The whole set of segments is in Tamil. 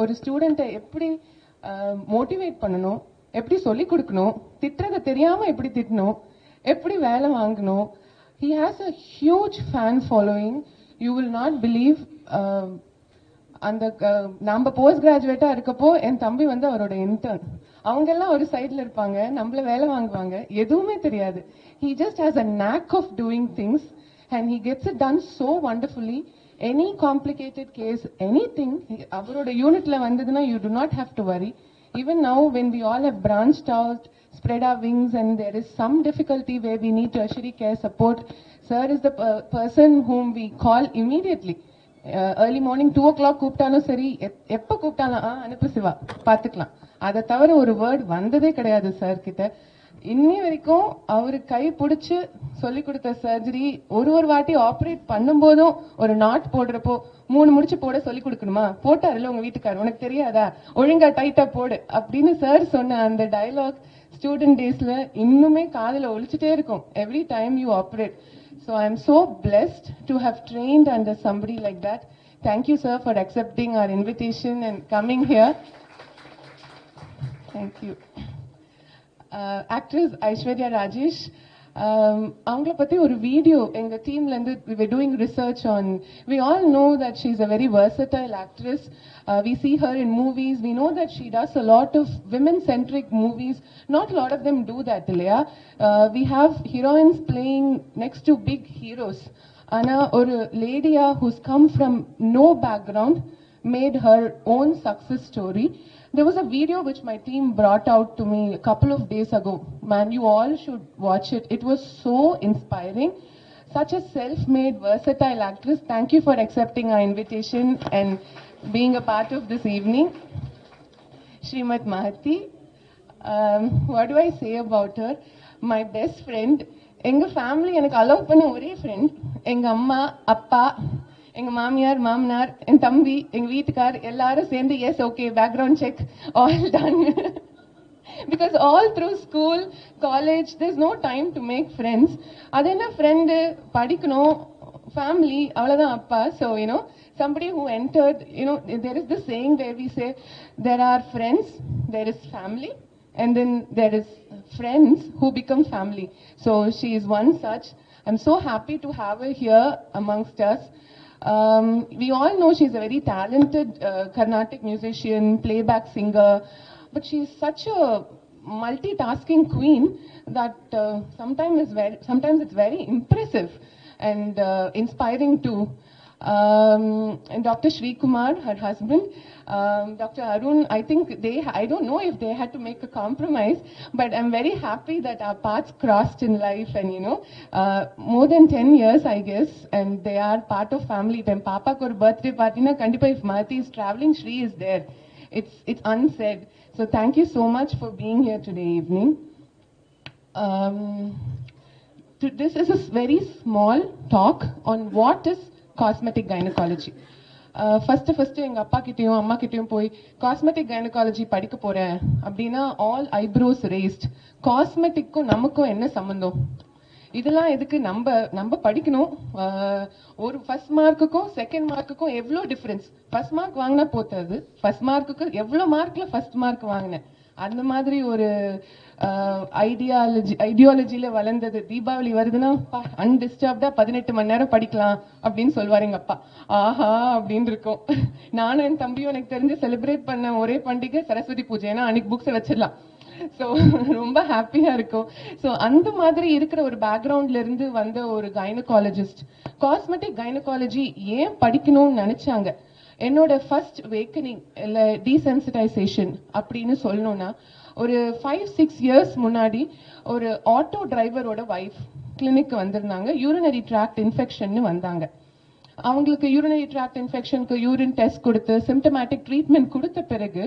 ஒரு ஸ்டூடெண்ட்டை எப்படி மோட்டிவேட் பண்ணணும், எப்படி சொல்லி கொடுக்கணும், திட்டுறதை தெரியாம எப்படி திட்டணும், எப்படி வேலை வாங்கணும். He has a huge fan following. You will not believe. அந்த நாம போஸ்ட் கிராஜுவேட்டா இருக்கப்போ என் தம்பி வந்து அவரோட இன்டர்ன். அவங்க எல்லாம் ஒரு சைட்ல இருப்பாங்க, நம்மள வேலை வாங்குவாங்க, எதுவுமே தெரியாது. He just has a knack of doing things and he gets it done so wonderfully. Any complicated case, anything, அவரோட யூனிட்ல வந்ததுன்னா you do not have to worry. Even now when we all have branched out, spread our wings and there is some difficulty where we need tertiary care support, sir is the person whom we call immediately. Early morning 2 o'clock கூப்பிட்டாலும் சரி, எப்ப கூப்பிட்டாலும் அனுப்பு சிவா பாத்துக்கலாம். அதை தவிர ஒரு வேர்ட் வந்ததே கிடையாது சார் கிட்ட. இன்னி வரைக்கும் அவரு கை பிடிச்சு சொல்லி கொடுத்த சர்ஜரி ஒரு வாட்டி ஆப்ரேட் பண்ணும் போதும் ஒரு நாட் போடுறப்போ 3 முடிச்சு போட சொல்லி கொடுக்கணுமா, போட்டாருல உங்க வீட்டுக்காரர், உனக்கு தெரியாதா, ஒழுங்கா டைட்டா போடு அப்படின்னு சார் சொன்ன அந்த டயலாக் ஸ்டூடெண்ட் டேஸ்ல இன்னுமே காதுல ஒலிச்சுட்டே இருக்கும் every time you operate. So I am so blessed to have trained under somebody like that. Thank you sir for accepting our invitation and coming here. Thank you. Actress Aishwarya, Rajesh, அவங்கள பத்தி ஒரு வீடியோ எங்க டீம்ல இருந்து we were doing research on. We all know that she is a very versatile actress. We see her in movies. We know that she does a lot of women-centric movies. Not a lot of them do that, Leah. We have heroines playing next to big heroes. Ana ஒரு லேடியா who's come from no background made her own success story. There was a video which my team brought out to me a couple of days ago. Man, you all should watch it. It was so inspiring. Such a self-made, versatile actress. Thank you for accepting our invitation and being a part of this evening. Srimad Mahathi. What do I say about her? My best friend. எங்க ஃபேமிலி எனக்கு அலோவ் பண்ண ஒரே ஃப்ரெண்ட். எங்க அம்மா, அப்பா, எங்க மாமியார், மாமனார், என் தம்பி, எங்க வீட்டுக்கார் எல்லாரும் சேர்ந்து S okay background check all done. Because all through school, college, there's no time to make friends. அது என்ன ஃப்ரெண்டு, படிக்கணும், family, அவ்வளவுதான் அப்பா. So somebody who entered, there is this saying where we say there are friends, there is family, and then there is friends who become family. So she is one such. I'm so happy to have her here amongst us. We all know she's a very talented Carnatic musician, playback singer, but she's such a multitasking queen that sometimes it's very impressive and inspiring too. And Dr. Sri Kumar, her husband, Dr. Arun, I think I don't know if they had to make a compromise, but I'm very happy that our paths crossed in life and more than 10 years I guess, and they are part of family. When Papa ko birthday party na kandipa if Mahathi is traveling, Sri is there. It's unsaid. So thank you so much for being here today evening. This is a very small talk on what is cosmetic gynecology. First எங்க அப்பா கிட்டயும் அம்மா கிட்டயும் போய் காஸ்மெட்டிக் கைனகாலஜி படிக்க போறேன் அப்படின்னா ஆல் ஐப்ரோஸ் ரேஸ்ட். காஸ்மெட்டிக்கும் நமக்கும் என்ன சம்பந்தம், இதெல்லாம் எதுக்கு, நம்ம படிக்கணும். ஒரு ஃபர்ஸ்ட் மார்க்குக்கும் செகண்ட் மார்க்குக்கும் எவ்வளோ டிஃபரன்ஸ். ஃபர்ஸ்ட் மார்க் வாங்கினா போத்தாது, ஃபர்ஸ்ட் மார்க்குக்கு எவ்வளோ மார்க்ல ஃபர்ஸ்ட் மார்க் வாங்கினேன், அந்த மாதிரி ஒரு ஐடியாலஜில வளர்ந்தது. தீபாவளி வருதுன்னா அன்டிஸ்டர்ப்டா 18 மணி நேரம் படிக்கலாம் அப்படின்னு சொல்லுவாரு எங்க அப்பா. ஆஹா அப்படின்னு இருக்கும். நானும் என் தம்பியும் எனக்கு தெரிஞ்சு செலிப்ரேட் பண்ண ஒரே பண்டிகை சரஸ்வதி பூஜை. ஏன்னா அன்னைக்கு புக்ஸ் வச்சிடலாம். ஸோ ரொம்ப ஹாப்பியா இருக்கும். ஸோ அந்த மாதிரி இருக்கிற ஒரு பேக்ரவுண்ட்ல இருந்து வந்த ஒரு கைனகாலஜிஸ்ட் காஸ்மெட்டிக் கைனகாலஜி ஏன் படிக்கணும்னு நினைச்சாங்க. என்னோட ஃபர்ஸ்ட் வேக்கனிங் இல்ல டீசென்சிடைசேஷன் அப்படின்னு சொல்லணும்னா ஒரு 5-6 இயர்ஸ் முன்னாடி ஒரு ஆட்டோ டிரைவரோட வைஃப் கிளினிக் வந்திருந்தாங்க. யூரினரி ட்ராக்ட் இன்ஃபெக்ஷன் வந்தாங்க. அவங்களுக்கு யூரினரி ட்ராக்ட் இன்ஃபெக்ஷனுக்கு யூரின் டெஸ்ட் கொடுத்து சிம்டமேட்டிக் ட்ரீட்மெண்ட் கொடுத்த பிறகு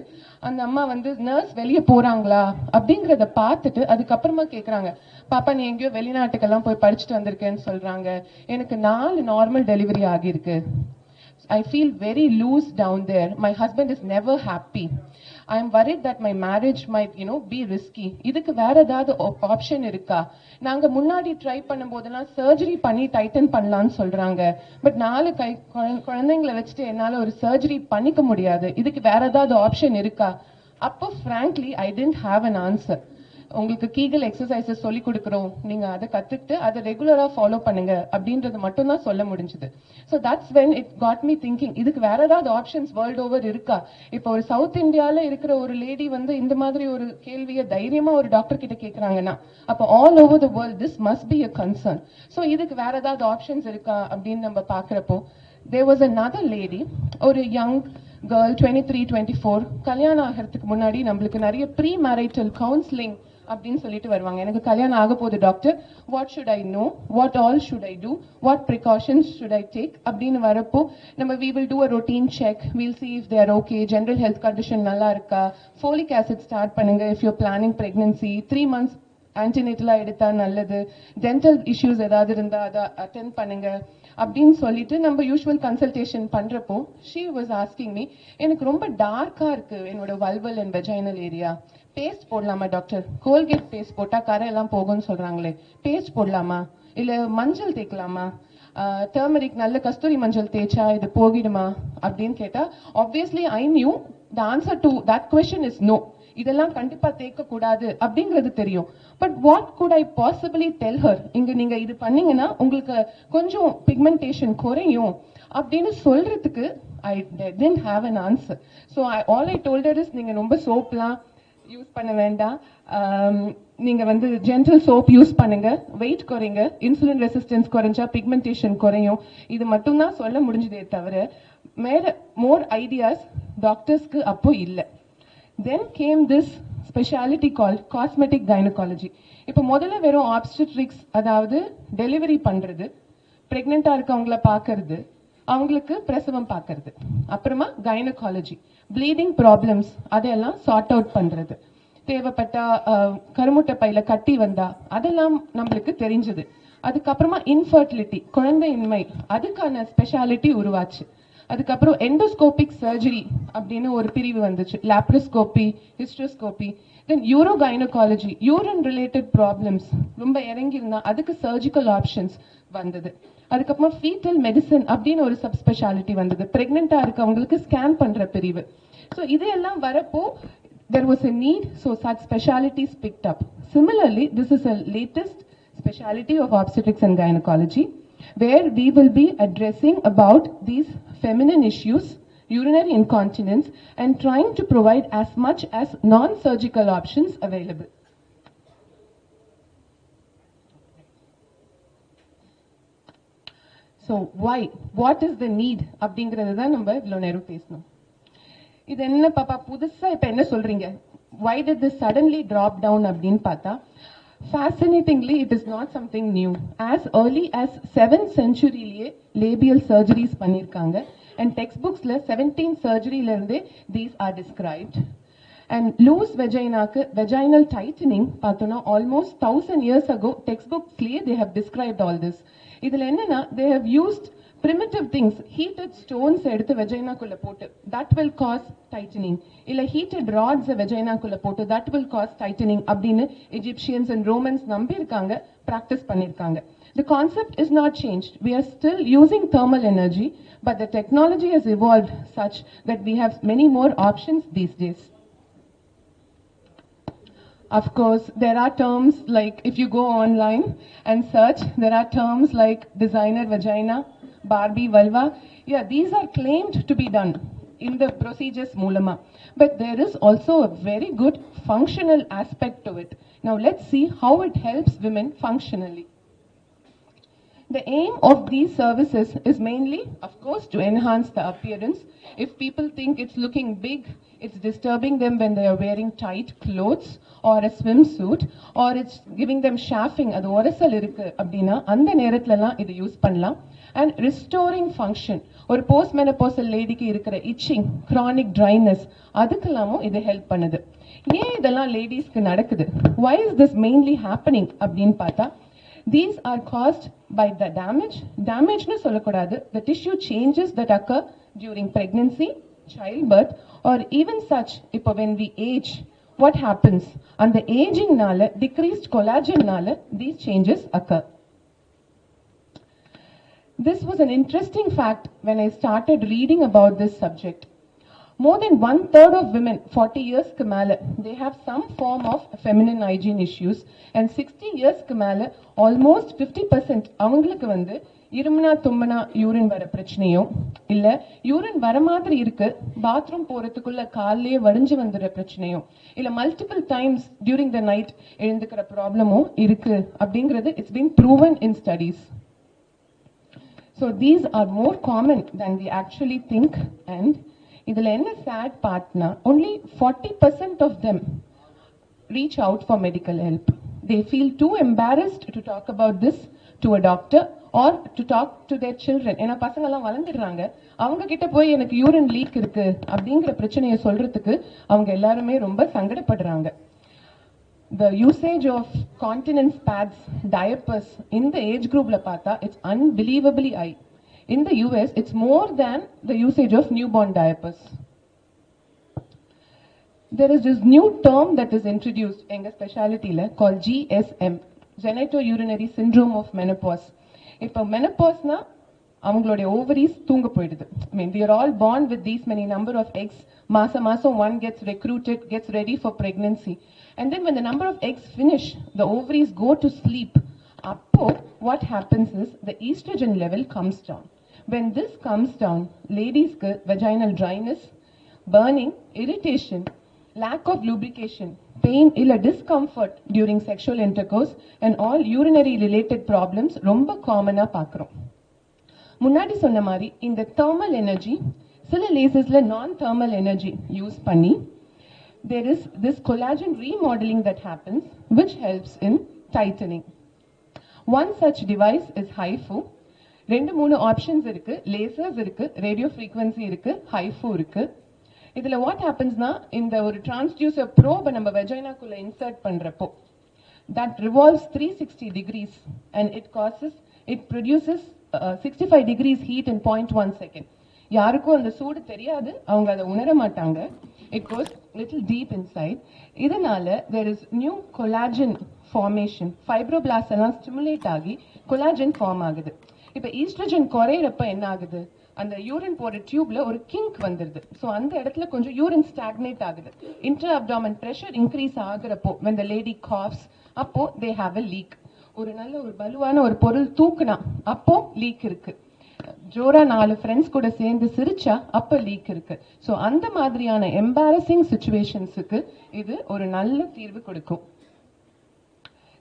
அந்த அம்மா நர்ஸ் வெளியே போறாங்களா அப்படிங்கறத பார்த்துட்டு அதுக்கப்புறமா கேக்குறாங்க, பாப்பா நீ எங்கேயோ வெளிநாட்டுக்கெல்லாம் போய் படிச்சுட்டு வந்திருக்கேன்னு சொல்றாங்க, எனக்கு 4 நார்மல் டெலிவரி ஆகிருக்கு, I feel very loose down there, my husband is never happy, I am worried that my marriage might be risky, இதுக்கு வேற ஏதாவது ஆப்ஷன் இருக்கா? நாங்க முன்னாடி ட்ரை பண்ணும்போதெல்லாம் சர்ஜரி பண்ணி டைட்டன் பண்ணலாம்னு சொல்றாங்க, பட் 4 குழந்தைங்களை வச்சுட்டு என்னால ஒரு சர்ஜரி பண்ணிக்க முடியாது, இதுக்கு வேற ஏதாவது ஆப்ஷன் இருக்கா? அப்போ frankly I didn't have an answer. உங்களுக்கு கீகல் எக்ஸசைசஸ் சொல்லி கொடுக்குறோம், நீங்க அதை கத்துக்கிட்டு அதை ரெகுலரா ஃபாலோ பண்ணுங்க அப்படின்றது மட்டும் தான் சொல்ல முடிஞ்சது. So that's when it got me thinking, இதுக்கு வேற ஏதாவது ஆப்ஷன்ஸ் வேர்ல்ட் ஓவர் இருக்கா? இப்போ ஒரு சவுத் இந்தியால இருக்கிற ஒரு லேடி வந்து இந்த மாதிரி ஒரு கேள்வியை தைரியமா ஒரு டாக்டர் கிட்ட கேட்கறாங்கன்னா, அப்போ all over the world this must be a concern. So இதுக்கு வேற ஏதாவது ஆப்ஷன்ஸ் இருக்கா அப்படின்னு நம்ம பாக்குறப்போ, there was another lady, ஒரு young girl 23-24, கல்யாணம் ஆகிறதுக்கு முன்னாடி நம்மளுக்கு நிறைய ப்ரீ மேரிட்டல் கவுன்சிலிங் அப்படின்னு சொல்லிட்டு வருவாங்க. எனக்கு கல்யாணம் ஆக போகுது doctor, what should I know, what all should I do, what precautions should I take அப்படின்னு வரப்போ நம்ம we will do a routine check, we'll see if they are okay, general health condition நல்லா இருக்கா, folic acid ஸ்டார்ட் பண்ணுங்க if you're planning pregnancy, 3 months ஆன்டினேட்டலா எடுத்தா நல்லது, டென்டல் இஷ்யூஸ் ஏதாவது இருந்தா அதை அட்டென்ட் பண்ணுங்க அப்படின்னு சொல்லிட்டு நம்ம யூஸ்வல் கன்சல்டேஷன் பண்றப்போ she was asking me, எனக்கு ரொம்ப டார்க்கா இருக்கு என்னோட vulval and vaginal area, paste போடலாமா டாக்டர், கோல்கேட் பேஸ்ட் போட்டா கரை எல்லாம் போகும்னு சொல்றாங்களே, பேஸ்ட் போடலாமா, இல்ல மஞ்சள் தேய்க்கலாமா, டர்மரிக் நல்ல கஸ்தூரி மஞ்சள் தேய்ச்சா இது போகிடுமா அப்படின்னு கேட்டா, obviously I knew the answer to that question is no, இதெல்லாம் கண்டிப்பா தேய்க்க கூடாது அப்படிங்கிறது தெரியும். But what good I possibly tell her, இங்க நீங்க இது பண்ணீங்கன்னா உங்களுக்கு கொஞ்சம் பிக்மெண்டேஷன் குறையும் அப்படின்னு சொல்றதுக்கு ஐ didn't have an answer. So all I told her is, நீங்க ரொம்ப சோப்லாம் யூஸ் பண்ண வேண்டாம், நீங்க வந்து ஜென்டல் சோப் யூஸ் பண்ணுங்க, வெயிட் குறைங்க, இன்சுலின் ரெசிஸ்டன்ஸ் குறைஞ்சா பிக்மெண்டேஷன் குறையும், இது மட்டும் தான் சொல்ல முடிஞ்சதே தவிர மோர் ஐடியாஸ் டாக்டர்ஸ்க்கு அப்போ இல்லை. Then came this speciality called Cosmetic Gynaecology. இப்போ முதல்ல வெறும் obstetrics, அதாவது டெலிவரி பண்றது, பிரெக்னெண்டா இருக்கவங்கள பாக்குறது, அவங்களுக்கு பிரசவம் பாக்குறது, அப்புறமா கைனகாலஜி ப்ளீடிங் ப்ராப்ளம்ஸ் அதெல்லாம் சார்ட் அவுட் பண்றது, தேவைப்பட்ட கருமுட்டை பையில கட்டி வந்தா அதெல்லாம் நம்மளுக்கு தெரிஞ்சது. அதுக்கப்புறமா இன்ஃபர்டிலிட்டி குழந்தையின்மை, அதுக்கான ஸ்பெஷாலிட்டி உருவாச்சு. அதுக்கப்புறம் எண்டோஸ்கோபிக் சர்ஜரி அப்படின்னு ஒரு பிரிவு வந்துச்சு, லாப்ரோஸ்கோபி, ஹிஸ்டோஸ்கோபி. தென் யூரோகைனகாலஜி, யூரின் ரிலேட்டட் ப்ராப்ளம்ஸ் ரொம்ப இறங்கியிருந்தா அதுக்கு சர்ஜிக்கல் ஆப்ஷன்ஸ் வந்தது. அதுக்கப்புறமா ஃபீட்டல் மெடிசன் அப்படின்னு ஒரு சப் ஸ்பெஷாலிட்டி வந்தது, பிரெக்னெண்டா இருக்கவங்களுக்கு ஸ்கேன் பண்ற பிரிவு. ஸோ இதெல்லாம் வரப்போ there was a need, so such specialties picked up. Similarly, this is a latest specialty of obstetrics and gynecology, where we will be addressing about these feminine issues, urinary incontinence, and trying to provide as much as non-surgical options available. So why? What is the need? அப்படிங்கிறது தான் நம்ம இவ்வளோ நேரம் பேசணும். இது என்ன பாப்பா புதுசா இப்ப என்ன சொல்றீங்க, why did this suddenly drop down அப்படின்னு பார்த்தா, fascinatingly it is not something new. As early as 7th century labial surgeries பண்ணிருக்காங்க, and textbooks la 17th surgery la irundhe these are described. And loose vagina-ku vaginal tightening pathona almost 1000 years ago textbooks liye they have described all this. Idhula enna they have used primitive things, heated stones eduthu vagina kulla potu, that will cause tightening, illa heated rods vagina kulla potu, that will cause tightening அப்படினு Egyptians and Romans நம்பியிருக்காங்க, practice பண்ணிருக்காங்க. The concept is not changed. We are still using thermal energy, but the technology has evolved such that we have many more options these days. Of course, there are terms like, if you go online and search, there are terms like designer vagina, Barbie vulva. Yeah, these are claimed to be done in the procedures mulama, but there is also a very good functional aspect to it. Now let's see how it helps women functionally. The aim of these services is mainly, of course, to enhance the appearance. If people think it's looking big, it's disturbing them when they are wearing tight clothes or a swimsuit, or it's giving them chaffing, adu orasal irukku அப்படினா அந்த நேரத்துலலாம் இதை யூஸ் பண்ணலாம். And restoring function, ஒரு post menopausal லேடிக்கு இருக்கிற itching, chronic dryness, அதுக்கெல்லாமும் இது ஹெல்ப் பண்ணுது. ஏன் இதெல்லாம் லேடிஸ்க்கு நடக்குது? Why is this mainly happening அப்படின்னு பார்த்தா, these are caused by the damage nu sollakudadu, the tissue changes that occur during pregnancy, childbirth, or even such ipo when we age. What happens? And the aging nala, decreased collagen nala, these changes occur. This was an interesting fact when I started reading about this subject. More than 1/3 of women 40 years க்கு மேல they have some form of feminine hygiene issues, and 60 years க்கு மேல almost 50% அவங்களுக்கு வந்து இருமுனா தும்மனா யூரின் வர பிரச்சனையோ இல்ல யூரின் வர மாதிரி இருக்கு பாத்ரூம் போறதுக்குள்ள காலையே வடிஞ்சு வந்துற பிரச்சனையோ இல்ல multiple times during the night எழுந்துக்கிற ப்ராப்ளமோ இருக்கு அப்படிங்கிறது it's been proven in studies. So these are more common than we actually think, and இதுல என்ன sad partனா only 40% of them reach out for medical help. They feel too embarrassed to talk about this to a doctor or to talk to their children. ஏன்னா பசங்க எல்லாம் வளர்ந்துடுறாங்க, அவங்க கிட்ட போய் எனக்கு யூரின் லீக் இருக்கு அப்படிங்கிற பிரச்சனையை சொல்றதுக்கு அவங்க எல்லாருமே ரொம்ப சங்கடப்படுறாங்க. The usage of continence pads, diapers in the age group la paatha it's unbelievably high. In the US it's more than the usage of newborn diapers. There is this new term that is introduced in the specialty la called GSM, genitourinary syndrome of menopause. Ipo menopause na avங்களோட ovaries தூங்க போயிடுது. I mean we are all born with these many number of eggs. Masam one gets recruited, gets ready for pregnancy, and then when the number of eggs finish, the ovaries go to sleep. Appo what happens is the estrogen level comes down. When this comes down, ladies ku vaginal dryness, burning, irritation, lack of lubrication, pain illa discomfort during sexual intercourse, and all urinary related problems ரொம்ப காமனா பார்க்கறோம். முன்னாடி சொன்ன மாதிரி இந்த thermal energy சில லேசஸ்ல நான் thermal energy யூஸ் பண்ணி there is this collagen remodeling that happens which helps in tightening. One such device is HIFU. ரெண்டு மூணு ஆப்ஷன்ஸ் இருக்கு, லேசர்ஸ் இருக்கு, ரேடியோ ஃப்ரீக்வன்சி இருக்கு, HIFU இருக்கு. இதுல வாட் ஹேப்பன்ஸ்னா இந்த ஒரு டிரான்ஸ்டியூசர் ப்ரோபை நம்ம வெஜைனாக்குள்ள இன்சர்ட் பண்றப்போ that revolves 360 degrees and it produces 65 degrees heat in 0.1 second. யாருக்கும் அந்த சூடு தெரியாது, அவங்க அதை உணர மாட்டாங்க. It goes little deep inside. இதனால there is new collagen formation. Fibroblasts எல்லாம் stimulate ஆகி collagen form ஆகுது. இப்ப ஈஸ்ட்ரோஜன் குறையிறப்ப என்ன ஆகுது, அந்த யூரின் போற டியூப்ல ஒரு கிங்க் வந்துருது. சோ அந்த இடத்துல கொஞ்சம் யூரின் ஸ்டாக்னேட் ஆகுது. இன்ட்ரா அப்டாமன் பிரஷர் இன்க்ரீஸ் ஆகுறப்போ when the lady coughs, அப்போ they have a leak. ஒரு நல்ல ஒரு பலுவான ஒரு பொருள் தூக்குனா அப்போ லீக் இருக்கு. ஜோரா 4 ஃப்ரெண்ட்ஸ் கூட சேர்ந்து சிரிச்சா அப்ப லீக் இருக்கு. சோ அந்த மாதிரியான எம்பாரசிங் சிச்சுவேஷன்ஸுக்கு இது ஒரு நல்ல தீர்வு கொடுக்கும்.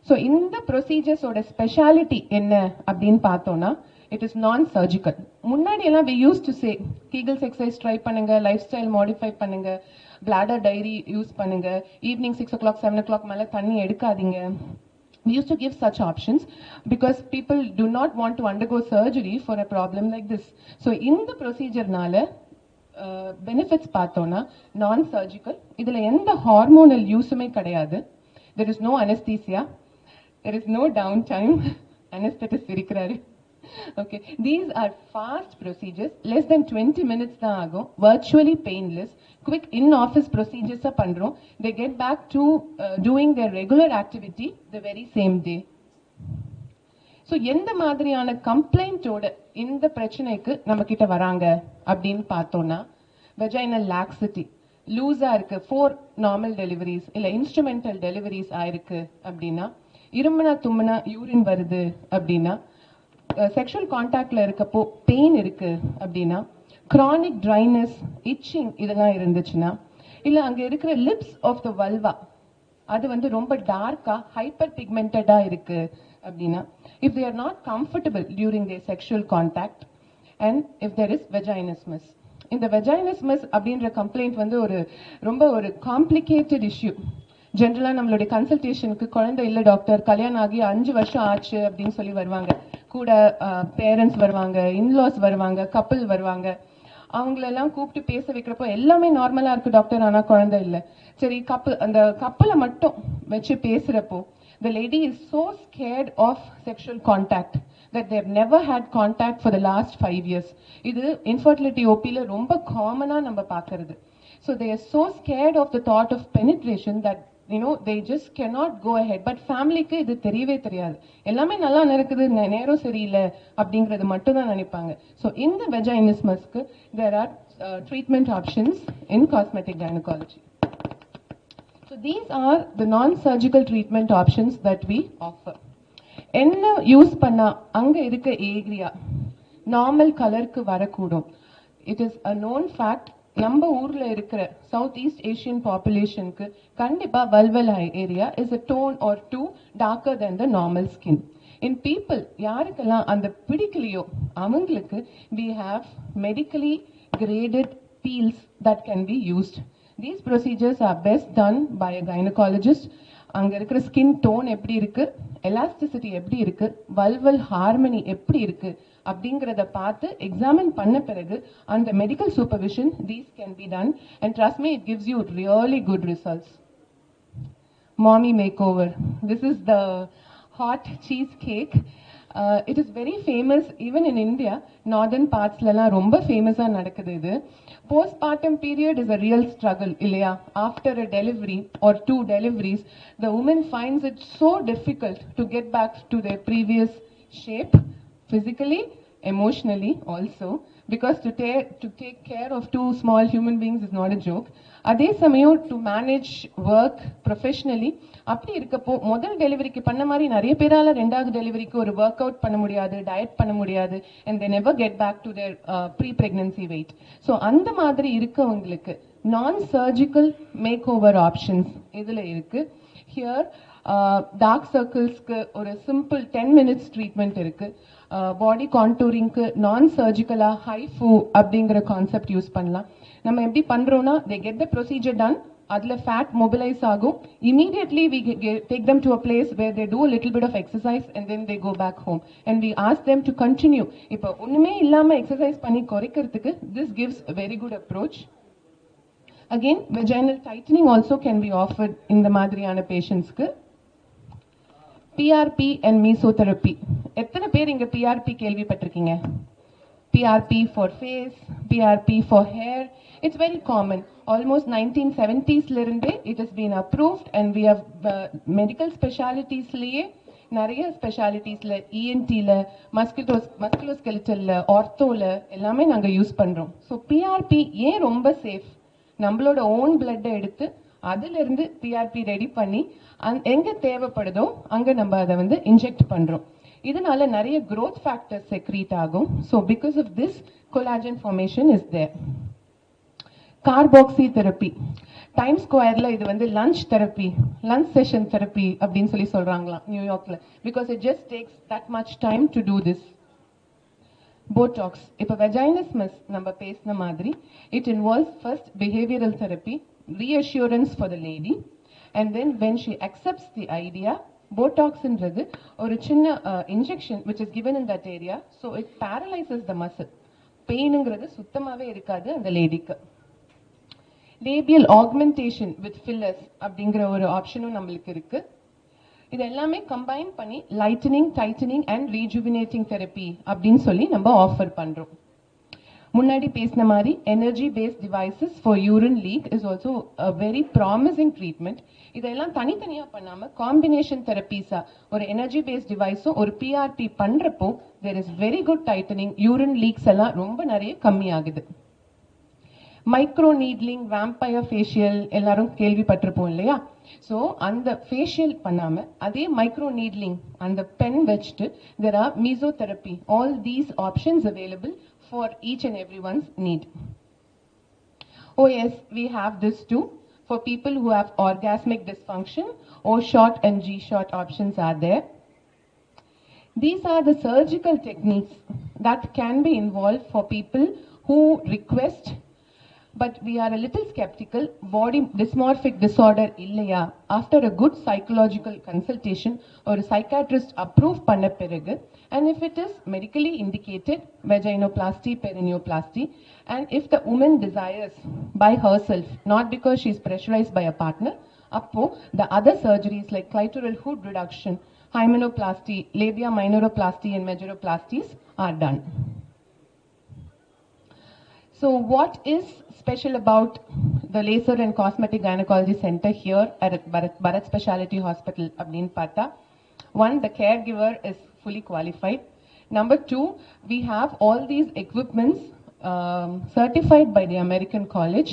சோ இந்த ப்ரொசீஜர்ஸோட ஸ்பெஷாலிட்டி என்ன அப்படின்னு பார்த்தோம்னா it is non-surgical. முன்னாடி எல்லாம் we used to say Kegels exercise try பண்ணுங்க, லைஃப் ஸ்டைல் மாடிஃபை பண்ணுங்க, bladder diary யூஸ் பண்ணுங்க, ஈவினிங் 6 o'clock 7 o'clock மேல தண்ணி எடுக்காதீங்க. We used to give such options because people do not want to undergo surgery for a problem like this. So in the procedure nala benefits பார்த்தோம்னா non-surgical, இதுல எந்த ஹார்மோனல் யூஸுமே கிடையாது. There is no anesthesia, there is no downtime. Anesthetist இருக்கிறாரு. Okay, these are fast procedures, less than 20 minutes தான் ஆகும், virtually painless, quick in office procedures பண்றோம். They get back to doing their regular activity the very same day. So எந்த மாதிரியான கம்ப்ளைண்டோட இந்த பிரச்சனைக்கு நம்ம கிட்ட வராங்க அப்படின்னு பார்த்தோம்னா vaginal laxity, லூஸா இருக்கு, 4 நார்மல் டெலிவரிஸ் இல்ல இன்ஸ்ட்ருமெண்டல் டெலிவரிஸ் ஆயிருக்கு அப்படின்னா, இருமுனா தும்முனா யூரின் வருது அப்படின்னா, செக்ஷுவல் கான்டாக்ட்ல இருக்கப்போ பெயின் இருக்கு அப்படின்னா, chronic dryness, itching இதெல்லாம் இருந்துச்சுன்னா, இல்ல அங்க இருக்கிற லிப்ஸ் ஆஃப் த வல்வா அது வந்து ரொம்ப டார்க்கா ஹைப்பர் பிக்மெண்டடா இருக்கு அப்படின்னா, if they are not comfortable during their sexual contact, and if there is vaginismus. இந்த vaginismus அப்படின்ற கம்ப்ளைண்ட் வந்து ரொம்ப ஒரு காம்ப்ளிகேட்டட் இஷ்யூ. ஜென்ரலா நம்மளுடைய கன்சல்டேஷனுக்கு குழந்தை இல்ல டாக்டர், கல்யாணம் ஆகி 5 வருஷம் ஆச்சு அப்படின்னு சொல்லி வருவாங்க. கூட பேரண்ட்ஸ் வருவாங்க, இன்லாஸ் வருவாங்க, கப்பல் வருவாங்க. அவங்களெல்லாம் கூப்பிட்டு பேச வைக்கிறப்போ எல்லாமே நார்மலா இருக்கு டாக்டர், ஆனா குழந்தை இல்ல. சரி, அந்த கப்பலை மட்டும் வச்சு பேசுறப்போ the lady is so scared of sexual contact that they have never had contact for the last 5 years. இது infertility OP ல ரொம்ப காமனா நம்ம பார்க்கிறது. So they are so scared of the thought of penetration that they just cannot go ahead. But ஃபேமிலிக்கு இது தெரியவே தெரியாது, எல்லாமே நல்லா நடக்குது, நேரம் சரியில்லை அப்படிங்கறது மட்டும் தான் நினைப்பாங்க. So இந்த vaginismusக்கு there are treatment options in cosmetic gynecology. So these are the non-surgical treatment options that we offer. என்ன யூஸ் பண்ணா அங்க இருக்க ஏரியா நார்மல் கலருக்கு வரக்கூடும். It is a known fact. நம்ம ஊர்ல இருக்கிற சவுத் ஈஸ்ட் ஏஷியன் பாப்புலேஷனுக்கு கண்டிப்பா vulval area is a tone or two darker than the normal skin. In people யாருக்கெல்லாம் அந்த பிடிக்கலையோ அவங்களுக்கு we have medically graded peels that can be used. These procedures are best done by a gynecologist. அங்க இருக்கிற ஸ்கின் டோன் எப்படி இருக்கு, எலாஸ்டிசிட்டி எப்படி இருக்கு, வல்வல் ஹார்மனி எப்படி இருக்கு அப்படிங்கறத பார்த்து எக்ஸாமின் பண்ண பிறகு அந்த medical supervision these can be done and trust me it gives you really good results. Mommy makeover. This is the hot cheesecake. It is very famous even in India. Northern parts la romba famous ah nadakudhu idu. Postpartum period is a real struggle illaya. After a delivery or two deliveries the woman finds it so difficult to get back to their previous shape physically, emotionally also, because to take care of two small human beings is not a joke. அதே சமயம் to manage work professionally அப்படி இருக்கப்போ முதல் டெலிவரிக்கு பண்ண மாதிரி நிறைய பேரால ரெண்டாவது டெலிவரிக்கு ஒரு ஒர்க் அவுட் பண்ண முடியாது, டயட் பண்ண முடியாது, and they never get back to their pre-pregnancy weight. So அந்த மாதிரி இருக்கவங்களுக்கு non-surgical makeover options இதுல இருக்கு. Here டார்க் சர்க்கிள்ஸ்க்கு ஒரு சிம்பிள் 10 minutes ட்ரீட்மெண்ட் இருக்கு. பாடி கான்டூரிங்க்கு நான் சர்ஜிக்கலா ஹைஃபு அப்படிங்கிற கான்செப்ட் யூஸ் பண்ணலாம். நம்ம எப்படி பண்றோம்னா they get the procedure done, அதுல ஃபேட் மொபிலைஸ் ஆகும், immediately we take them to a place where they do a little bit of exercise and then they go back home and we ask them to continue. இப்போ ஒண்ணுமே இல்லாம எக்ஸசைஸ் பண்ணி குறைக்கிறதுக்கு this gives a very good approach. Again vaginal tightening also can be offered இந்த மாதிரியான பேஷண்ட்ஸ்க்கு. PRP and mesotherapy. எத்தனை பேர் இங்க PRP கேள்விப்பட்டிருக்கீங்க? PRP for face, PRP for hair. It's very common. Almost 1970s ல இருந்தே it has been approved and we have medical specialties லயே நிறைய ஸ்பெஷாலிட்டிஸ்ல ENT-ல மஸ்குலோஸ்கெலிட்டல்ல ஆர்த்தோல எல்லாமே நாங்க யூஸ் பண்றோம். ஸோ PRP ஏன் ரொம்ப சேஃப்? நம்மளோட ஓன் பிளட்டை எடுத்து அதுல இருந்து PRP ரெடி பண்ணி எங்க தேவைப்படுதோ அங்க நம்ம அதை வந்து இன்ஜெக்ட் பண்றோம். இதனால நிறைய growth factors secrete ஆகும். So because of this collagen formation is there. Carboxy therapy. Time ஸ்கொயர்ல இது வந்து lunch therapy, lunch session therapy அப்படின்னு சொல்லி சொல்றாங்களாம் நியூயார்க்ல. Because it just takes that much time to do this. Botox. இப்போ வெஜைனஸ்மஸ் நம்ம பேசின மாதிரி it involves first behavioural therapy, reassurance for the lady, and then when she accepts the idea, Botox inradhu ஒரு சின்ன injection which is given in that area, so it paralyzes the muscle. பெயின்ங்கிறது சுத்தமாவே இருக்காது அந்த லேடிக்கு. லேபியல் ஆக்மெண்டேஷன் வித் ஃபில்லர்ஸ் அப்படிங்கிற ஒரு ஆப்ஷனும் நம்மளுக்கு இருக்கு. இது எல்லாமே கம்பைன் பண்ணி lightening, tightening and rejuvenating therapy அப்படின்னு சொல்லி நம்ம ஆஃபர் பண்றோம். முன்னாடி பேசின மாதிரி energy based devices for urine leak is also a very promising treatment. இதெல்லாம் தனித்தனியா பண்ணாம காம்பினேஷன் தெரப்பீஸா ஒரு எனர்ஜி பேஸ்ட் டிவைஸும் ஒரு PRP பண்றப்போ there is very good tightening. Urine leaks எல்லாம் ரொம்ப நிறைய கம்மி ஆகுது. மைக்ரோ நீட்லிங், வேம்பயர் ஃபேஷியல் எல்லாரும் கேள்விப்பட்டிருப்போம் இல்லையா? ஸோ அந்த ஃபேஷியல் பண்ணாம அதே மைக்ரோ நீட்லிங் அந்த பென் வச்சுட்டு there are mesotherapy. All these options available for each and everyone's need. Oh yes, we have this too. For people who have orgasmic dysfunction, O-short and G-short options are there. These are the surgical techniques that can be involved for people who request, but we are a little skeptical. Body dysmorphic disorder illaya, after a good psychological consultation or a psychiatrist approve panna piragu, and if it is medically indicated, vaginoplasty, perineoplasty, and if the woman desires by herself, not because she is pressurized by a partner, appo the other surgeries like clitoral hood reduction, hymenoplasty, labia minoroplasty and majoroplasties are done. So what is special about the Laser and Cosmetic Gynaecology Center here at Bharath Speciality Hospital abdin partha? One, the caregiver is fully qualified. Number two, we have all these equipments certified by the American College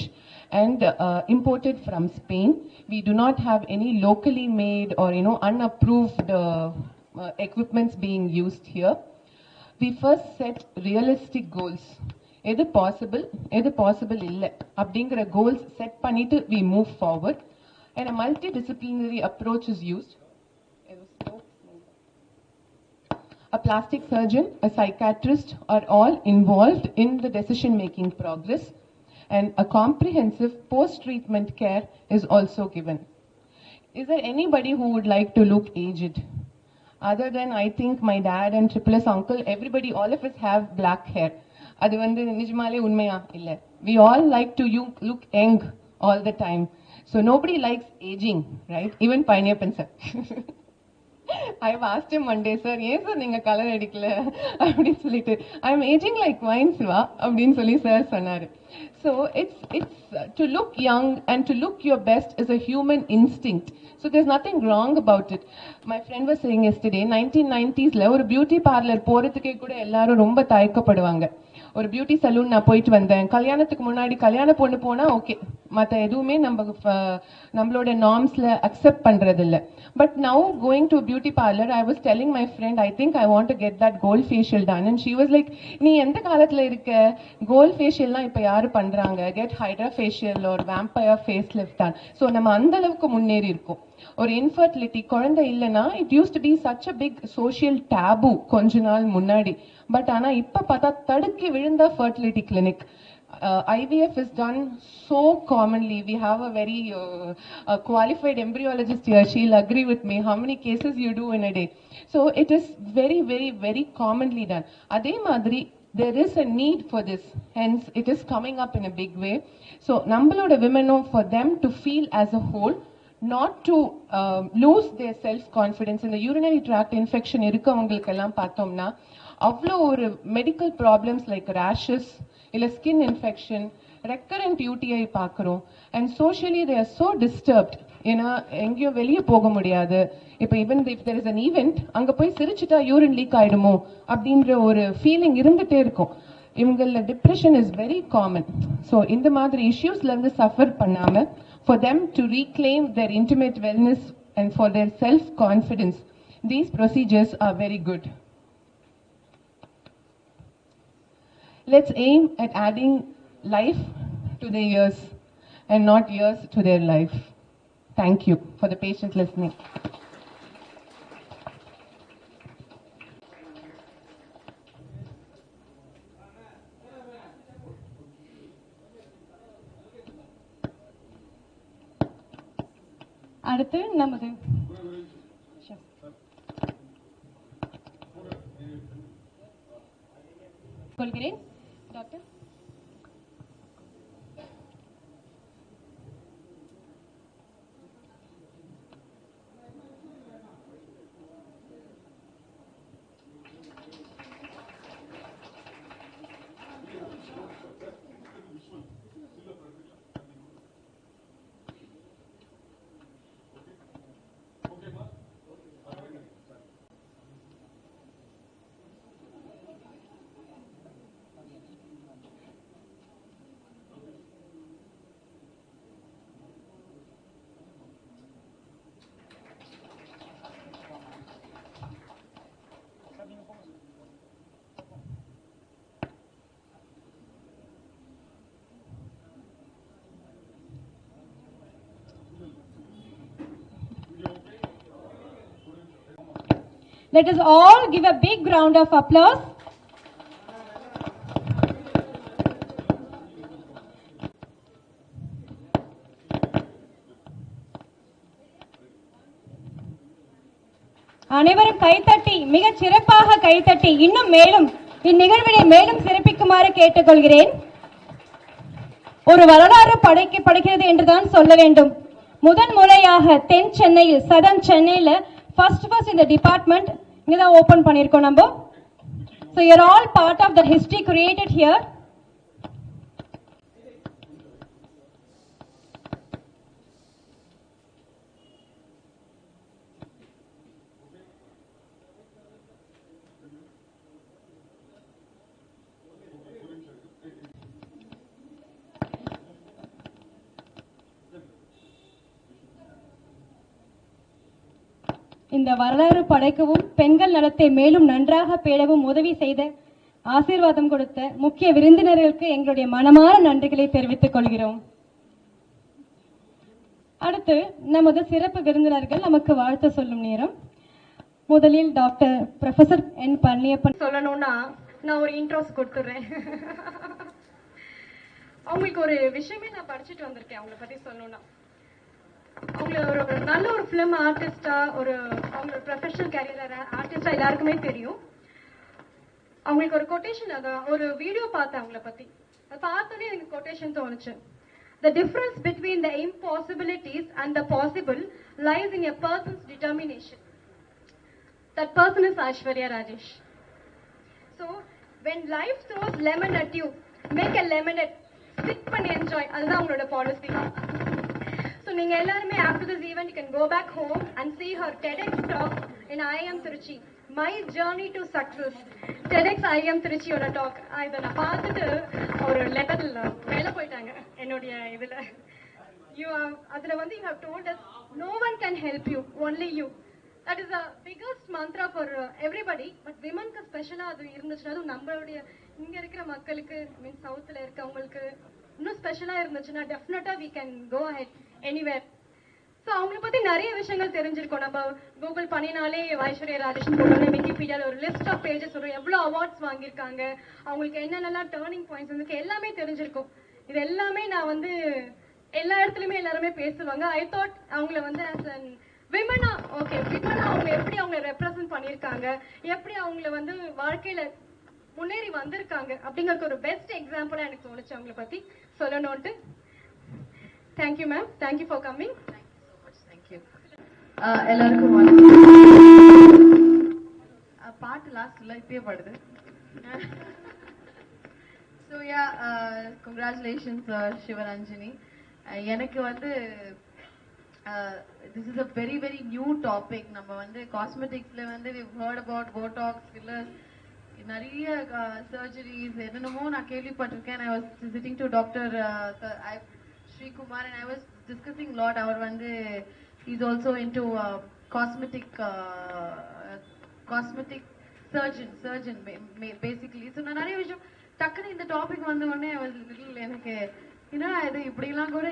and imported from Spain. We do not have any locally made or unapproved equipments being used here. We first set realistic goals. எது possible இல்லை அப்படிங்கிற goals set பண்ணிட்டு we move forward, and a multidisciplinary approach is used. A plastic surgeon, a psychiatrist are all involved in the decision-making progress, and a comprehensive post-treatment care is also given. Is there anybody who would like to look aged? Other than, I think, my dad and triplets uncle, everybody, all of us have black hair. அது வந்து நிஜமாலே உண்மையா இல்ல. We all like to look young all the time. So nobody likes aging, right? Even Palaniappan sir. I've asked him one day, sir, ஏன் சார் நீங்க கலர் அடிக்கல அப்படின்னு சொல்லிட்டு, I'm aging like wine, Siva அப்படின்னு சொல்லி சார் சொன்னாரு. So it's to look young and to look your best is a human instinct. So there's nothing wrong about it. My friend was saying yesterday, 1990s ஒரு பியூட்டி பார்லர் போறதுக்கே கூட எல்லாரும் ரொம்ப தயக்கப்படுவாங்க. ஒரு பியூட்டி சலூன் நான் போயிட்டு வந்தேன், கல்யாணத்துக்கு முன்னாடி கல்யாண பொண்ணு போனா ஓகே, மற்ற எதுவுமே நம்மளோட நார்ம்ஸ்ல அக்செப்ட் பண்றது இல்லை. But now going to beauty parlour, I was telling my friend, I think I want to get that gold facial done, and she was like, நீ எந்த காலத்துல இருக்க, கோல்ட் ஃபேஷியல்லாம் இப்ப யாரு பண்றாங்க, கெட் ஹைட்ரா ஃபேஷியல் ஒரு vampire face lift done. So நம்ம அந்த அளவுக்கு முன்னேறி இருக்கோம். ஒரு இன்ஃபர்டிலிட்டி, குழந்தை இல்லைன்னா it used to be such a big social taboo கொஞ்ச நாள் முன்னாடி. பட் ஆனா இப்ப பார்த்தா தடுக்கி விழுந்த fertility clinic. IVF is done so commonly. We have a very qualified embryologist here. She'll agree with me. How many cases you do in a day? So it is very, very, very commonly done. Adhe madri, there is a need for this. Hence, it is coming up in a big way. So, nammaloda women, for them to feel as a whole, not to lose their self-confidence. In the urinary tract infection irukkavangalukkellam paathomna, avlo ஒரு medical problems like rashes, இல்ல skin infection, recurrent UTI பார்க்கிறோம். And socially they are so disturbed. ஏன்னா எங்கேயும் வெளியே போக முடியாது. இப்போ even if there is an event, அங்க போய் சிரிச்சிட்டா யூரின் லீக் ஆயிடுமோ அப்படின்ற ஒரு ஃபீலிங் இருந்துட்டே இருக்கும். இவங்கள depression is very common. So இந்த மாதிரி இஷ்யூஸ்ல இருந்து சஃபர் பண்ணாம, for them to reclaim their intimate wellness and for their self-confidence, these procedures are very good. Let's aim at adding life to their years and not years to their life. Thank you for the patient listening. அடுத்து நமது கொள்கிறேன் doctor. Let us all give a big round of applause. அனைவரும் கைத்தட்டி, மிகச் சிறப்பாக கைத்தட்டி இன்னும் மேலும் இந்நிகழ்வினை மேலும் சிறப்பிக்குமாறு கேட்டுக்கொள்கிறேன். ஒரு வரலாறு படைக்கிறது என்றுதான் சொல்ல வேண்டும். முதன் முறையாக தென் சென்னையில், சதன் சென்னையில் ஃபர்ஸ்ட் இந்த டிபார்ட்மெண்ட் இங்கதான் ஓபன் பண்ணிருக்கோம் நம்ம. So you're all part of the history created here. இந்த வரலாறு படைக்கவும் பெண்கள் நலத்தை மேலும் நன்றாக பேணவும் உதவி செய்த ஆசீர்வாதம் கொடுத்த முக்கிய விருந்தினர்களுக்கு எங்களுடைய மனமார நன்றிகளை தெரிவித்துக் கொள்கிறோம். அடுத்து நமது சிறப்பு விருந்தினர்கள் நமக்கு வாழ்த்து சொல்லும் நேரம். முதலில் டாக்டர் ப்ரொஃபசர் என் பழனியப்பன் சொல்லணும்னா நான் ஒரு இன்ட்ரோஸ் கொடுத்துறேன். அவங்களுக்கு ஒரு விஷயமே நான் படிச்சுட்டு வந்திருக்கேன். அவங்கள பத்தி சொல்லணும்னா அவங்கள ஒரு நல்ல ஒரு ஃபிலிம் ஆர்டிஸ்டா, அவங்களோட ப்ரொஃபஷனல் கேரியர் ஆர்டிஸ்டா எல்லாருக்குமே தெரியும். அவங்களுக்கு ஒரு கொட்டேஷன், ஒரு வீடியோ பார்த்தேன் அவங்கள பத்தி. அதை பார்த்தோன்னே எனக்கு கொட்டேஷன் தோணுச்சு. The difference between the impossibilities and the possible lies in a person's determination. That person is Aishwarya, Rajesh. So, when life throws lemon at you, make a lemonade, sip and enjoy. அதுதான் அவங்களோட பாலிசி. So, நீங்க எல்லாருமே after this event, you can go back home and see her TEDx talk in IIM Trichy. My journey to success. TEDx IIM Trichyயோட டாக். இதை நான் பார்த்துட்டு ஒரு லெவல் மேலே போயிட்டாங்க என்னுடைய இதுல. அதுல வந்து you have told us no one can help you, only you. That is the biggest mantra for everybody. But women க்கு ஸ்பெஷலா அது இருந்துச்சுன்னா, அது நம்மளுடைய இங்க இருக்கிற மக்களுக்கு, மீன் சவுத்துல இருக்கவங்களுக்கு இன்னும் ஸ்பெஷலா இருந்துச்சுன்னா டெஃபினட்டா we can go ahead anywhere. So அவங்களை பத்தி நிறைய விஷயங்கள் தெரிஞ்சிருக்கோம். நம்ம கூகுள் பண்ணினாலே ஐஸ்வர்யா ராஜேஷ் போட்டோன்னே விக்கிபீடியால ஒரு லிஸ்ட் ஆஃப் பேஜஸ் வரும். எவ்வளோ அவார்ட்ஸ் வாங்கியிருக்காங்க, அவங்களுக்கு என்னென்னலாம் டேர்னிங் பாயிண்ட்ஸ் இருக்கு, எல்லாமே தெரிஞ்சிருக்கும். இது எல்லாமே நான் வந்து எல்லா இடத்துலயுமே எல்லாருமே பேசுவாங்க. ஐ தாட் அவங்கள வந்து ஆஸ் அன் விமனா, ஓகே விமனா அவங்க எப்படி அவங்களை ரெப்ரசென்ட் பண்ணியிருக்காங்க, எப்படி அவங்கள வந்து வாழ்க்கையில முன்னேறி வந்திருக்காங்க அப்படிங்கிறது ஒரு பெஸ்ட் எக்ஸாம்பிளா எனக்கு தோணுச்சு அவங்கள பத்தி சொல்லணும்ட்டு. Thank you ma'am, thank you for coming. எல்லாருக்கும் பாட்டு லாஸ்ட்ல இப்பயே பாடுது. So yeah, congratulations Sivaranjani. எனக்கு வந்து this is a very very new topic. நம்ம வந்து காஸ்மெட்டிக்ஸ்ல வந்து we've heard about botox, fillers, நிறைய சர்ஜரிஸ் என்னென்னமோ நான் கேள்விப்பட்டிருக்கேன். I was visiting to Dr. Srikumar and I was discussing a lot. அவர் வந்து he's also into cosmetic surgeon basically. So நான் நிறைய விஷயம் டக்குனு இந்த டாபிக் வந்த உடனே I was little எனக்கு என்னடா இது இப்படிலாம் கூட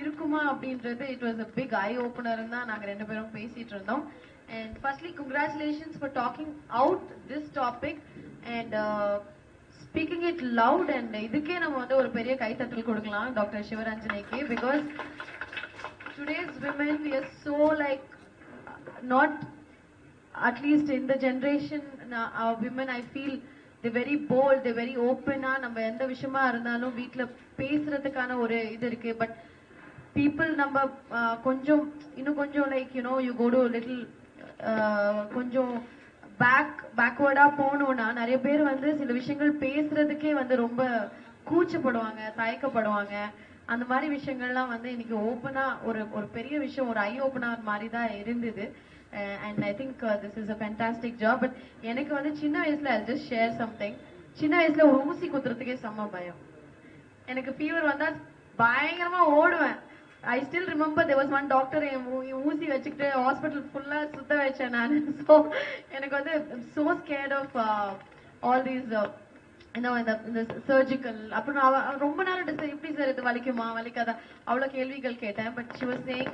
இருக்குமா அப்படின்றது it was a big eye opener தான் நாங்க ரெண்டு பேரும் பேசிட்டு இருந்தோம். And firstly, congratulations for talking out this topic and speaking it loud. And இதுக்கே நம்ம வந்து ஒரு பெரிய கைத்தட்டல் கொடுக்கலாம் doctor சிவரஞ்சனிக்கு. Because today's women, we are so like not, at least in the generation, our women, I feel they're very bold, they're very open. நம்ம எந்த விஷயமா இருந்தாலும் வீட்ல பேசுறதுக்கான ஒரு இது இருக்கு. பட் people நம்ம கொஞ்சம் இன்னும் கொஞ்சம் like you go to little கொஞ்சம் பேக்வர்டா போனோம்னா நிறைய பேர் வந்து சில விஷயங்கள் பேசுறதுக்கே வந்து ரொம்ப கூச்சப்படுவாங்க, தயக்கப்படுவாங்க. அந்த மாதிரி விஷயங்கள்லாம் வந்து இன்னைக்கு ஓப்பனா ஒரு பெரிய விஷயம், ஒரு ஐ ஓப்பனர் மாதிரி தான் இருந்தது. And I think this is a fantastic job. But எனக்கு வந்து சின்ன வயசுல ஐ ஜஸ்ட் ஷேர் சம்திங். சின்ன வயசுல ஒரு ஊசி குத்துறதுக்கே செம்ம பயம். எனக்கு ஃபீவர் வந்தா பயங்கரமா ஓடுவேன். I still remember there was one doctor ஊசி வச்சுக்கிட்டு ஹாஸ்பிட்டல் ஃபுல்லா சுத்த வச்சேன் நான். ஸோ எனக்கு வந்து so scared of all these இந்த சர்ஜிக்கல். அப்புறம் ரொம்ப நேரம் டிஸ்கஸ், எப்படி சார் இது வலிக்குமா வலிக்காதா அவ்வளோ கேள்விகள் கேட்டேன். பட் she was saying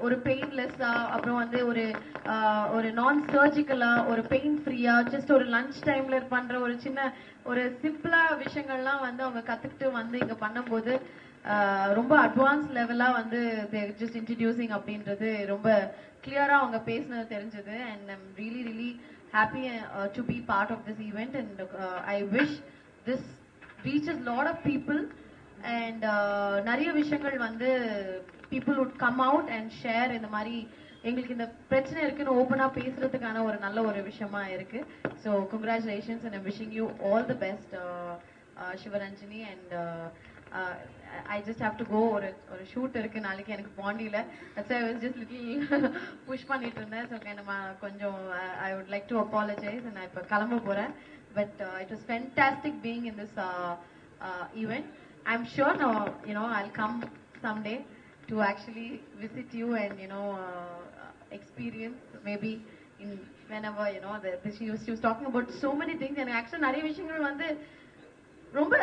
ஒரு பெயின்லெஸ்ஸா, அப்புறம் வந்து ஒரு நான் சர்ஜிக்கலா, ஒரு பெயின் ஃப்ரீயா, ஜஸ்ட் ஒரு லஞ்ச் டைம்ல பண்ற ஒரு சின்ன ஒரு சிம்பிளா விஷயங்கள்லாம் வந்து அவங்க கத்துக்கிட்டு வந்து இங்க பண்ணும்போது ரொம்ப அட்வான்ஸ் லெவலா வந்து ஜஸ்ட் இன்ட்ரடியூசிங் அப்படின்றது ரொம்ப கிளியரா அவங்க பேசினது தெரிஞ்சது. And I'm really really happy to be part of this event. And I wish this reaches lot of people and நிறைய விஷயங்கள் வந்து people would come out and share. இந்த மாதிரி எங்களுக்கு இந்த பிரச்சனை இருக்குன்னு ஓப்பனா பேசுறதுக்கான ஒரு நல்ல ஒரு விஷயமா இருக்கு. So congratulations and I'm wishing you all the best, Sivaranjani. And I just have to go. ஒரு ஷூட் இருக்கு நாளைக்கு எனக்கு பாண்டியில. That's why I was just little push பண்ணிட்டு இருந்தேன். ஸோ நம்ம கொஞ்சம் I would like to apologize and நான் இப்போ கிளம்ப போறேன். But it was fantastic being in this event. I'm sure now I'll come someday to actually visit you and experience, maybe in whenever, you know, she was talking about so many things, and actually நிறைய விஷயங்கள் வந்து ரொம்ப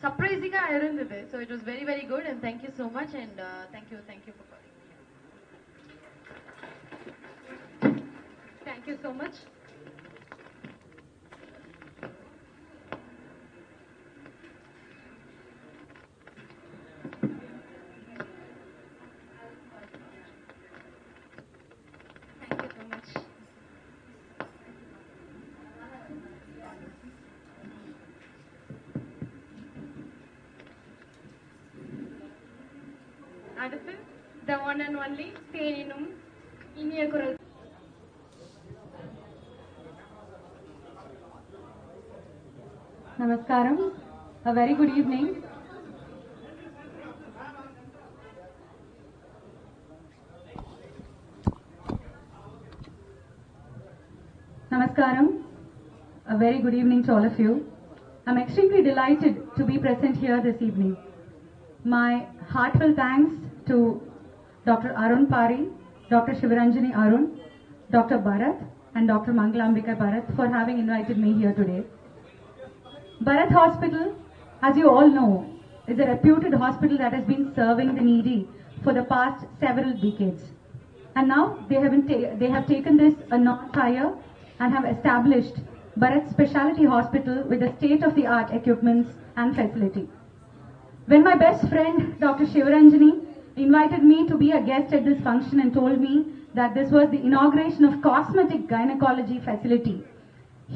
சர்ப்ரைசிங்கா இருந்தது. So it was very very good, and thank you so much, and thank you for calling. Thank you so much. Thank you so much. அடுத்து the one and only தேனினும் இனிய குரல். Namaskaram. A very good evening. Namaskaram. A very good evening to all of you. I'm extremely delighted to be present here this evening. My heartfelt thanks to Dr. Arun Pari, Dr. Sivaranjani Arun, Dr. Bharath, and Dr. Mangalambika Bharath for having invited me here today. Bharath Hospital, as you all know, is a reputed hospital that has been serving the needy for the past several decades. And now they have taken this a notch higher and have established Bharath Speciality Hospital with the state-of-the-art equipments and facility. When my best friend Dr. Sivaranjani invited me to be a guest at this function and told me that this was the inauguration of Cosmetic Gynaecology facility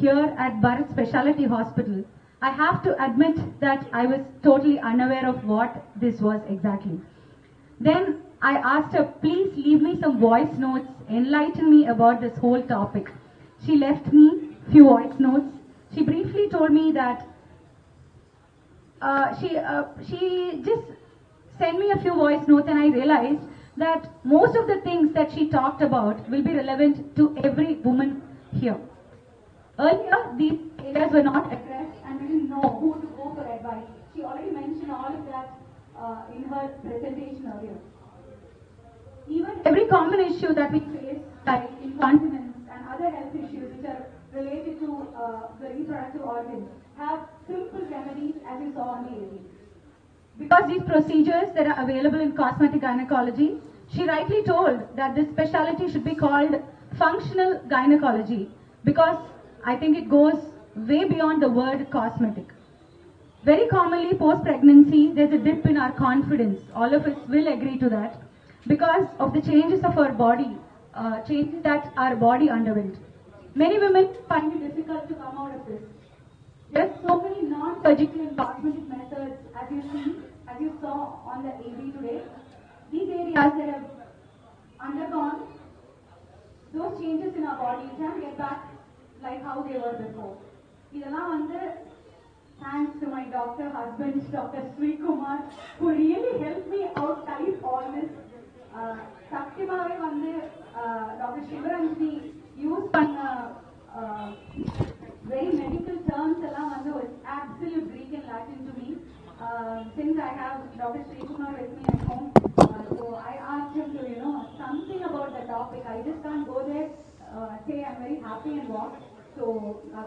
here at Bharath Speciality Hospital, I have to admit that I was totally unaware of what this was exactly. Then I asked her, please leave me some voice notes, enlighten me about this whole topic. She left me few voice notes. She briefly told me that she just sent me a few voice notes, and I realized that most of the things that she talked about will be relevant to every woman here. Earlier, these areas were not addressed and we didn't know who to go for advice. She already mentioned all of that in her presentation earlier. Even every common issue that we face, like incontinence and other health issues which are related to the reproductive organs, have simple remedies, as you saw on the AV. Because these procedures that are available in cosmetic gynecology, she rightly told that this specialty should be called functional gynecology, because I think it goes way beyond the word cosmetic. Very commonly post-pregnancy, there's a dip in our confidence. All of us will agree to that because of the changes of our body, changes that our body underwent. Many women find it difficult to come out of this. There's so many non-surgical and cosmetic methods, as you saw on the AV today. These areas that have undergone those changes in our body can get back like how they were before. இதெல்லாம் வந்து thanks to my doctor husband, Dr. Srikumar, who really helped me out type all this. சத்தியமாவே வந்து டாக்டர் சிவரஞ்சினி யூஸ் பண்ண very medical terms எல்லாம் வந்து was absolute Greek and Latin to me. Since I have Dr. Srikumar with me at home, so I asked him to, something about the topic. I just can't go there, say I'm very happy and walk. So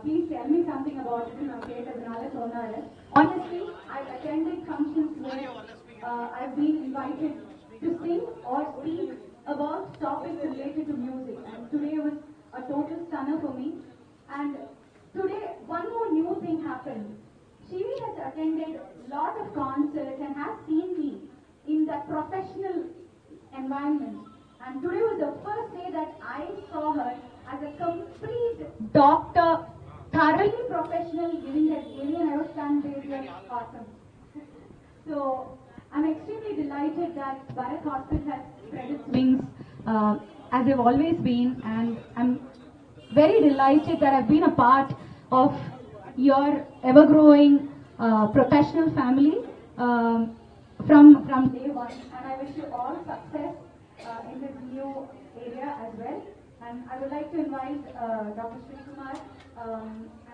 please tell me something about it. Honestly, I've attended functions where I've been invited to sing or speak about topics related to music, and today was a total stunner for me. And today one more new thing happened. She has attended a lot of concerts and has seen me in that professional environment, and today was the first day that I saw her as a complete doctor, thoroughly professional, giving that alien aerospan based awesome. So I'm extremely delighted that Bharath Hospital has spread its wings as they've always been, and I'm very delighted that I've been a part of your ever-growing professional family from day one, and I wish you all success in this new area as well. And I would like to invite Dr. Srikumar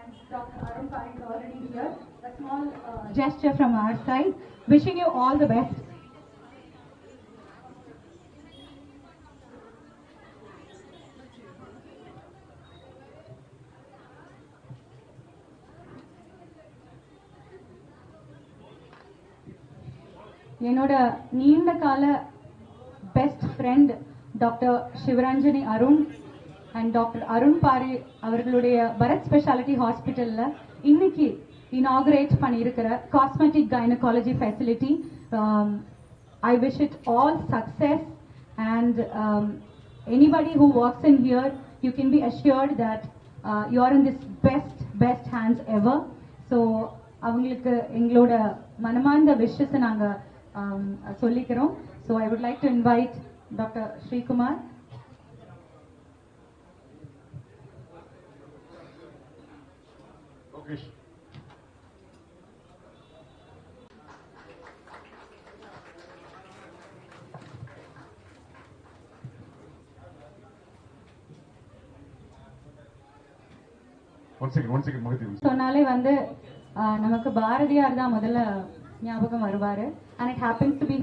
and Dr. Arun Pari is already here. A small gesture from our side. Wishing you all the best. என்னோட நீண்ட கால best friend doctor Sivaranjani Arun and doctor Arun Pari அவர்களுடைய பரத் ஸ்பெஷாலிட்டி ஹாஸ்பிட்டல்ல இன்னைக்கு இனாகுரேட் பண்ணியிருக்கிற cosmetic gynaecology facility. I wish it all success, and anybody who walks in here, you can be assured that you are in this best hands ever. So avungalukku engaloda manamanda wishes naanga sollikrom. So I would like to invite Dr. Sri Kumar. Okay. One second, Mahathi. சொன்னாலே வந்து நமக்கு பாரதியார் தான் முதல்ல ஞாபகம் வருவாரு. And it happens to be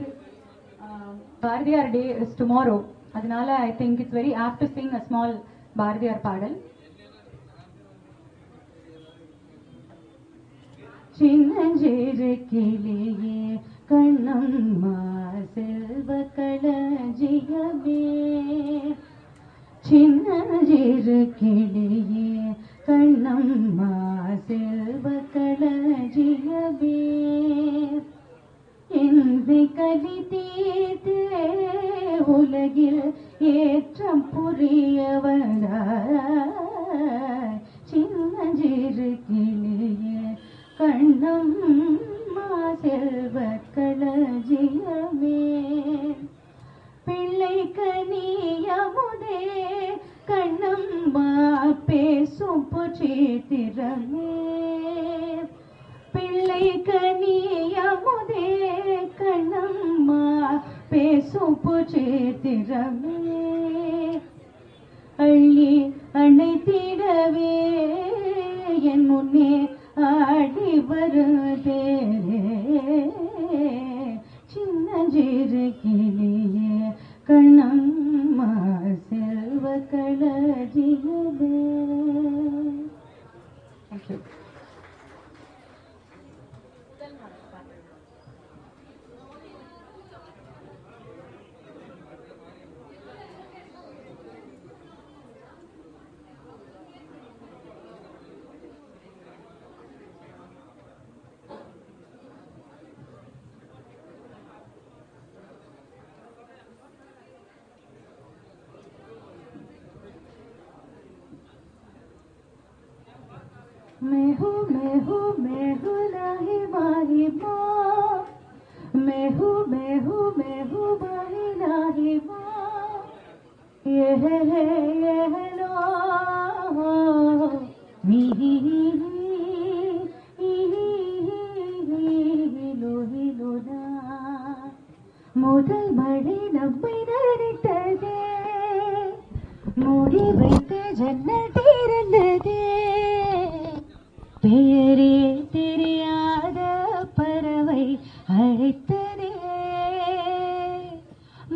Bharathiyar day is tomorrow. அதனால I think it's very apt to sing a small Bharathiyar பாடல். சின்னஞ்சிறு கிளியே கண்ணம்மா செல்வ களஞ்சியமே, சின்னஞ்சிறு கிளியே கண்ணம்மா செல்வ களஞ்சியமே, என்னை கலி தீர்த்து உலகில் ஏற்றம் புரியவனாய், சின்னஞ்சிறு கிளியே கண்ணம்மா செல்வ களஞ்சியமே, பிள்ளை கனியமுதே கண்ணம்மா பேசும் பொற்றித்திரமே, பிள்ளை கனியமுதே கண்ணம்மா பேசும் பொற்றித்திரமே, அள்ளி அணைத்திடவே என் முன்னே ஆடி வருதே, சின்னஞ்சிறு கிளியே கண்ணம்மா செல்வ களஞ்சியமே. Thank you. मैं हूँ लाही माही माँ, मैं हूँ माही लाही माँ, ये है लो लोही लोना முதல் மழை நம்மை நனைத்ததே, மூடி வைத்த ஜன்னல் திறந்ததே, பெயரே தெரியாத பறவை அழைத்ததே,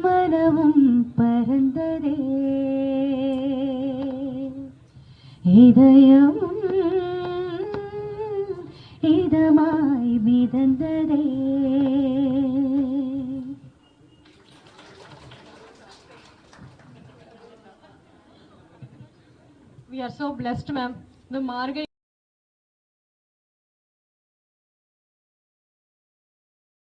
மனமும் பறந்ததே, இதயமும் இதமாய் மிதந்ததே. We are so blessed, ma'am. The Margai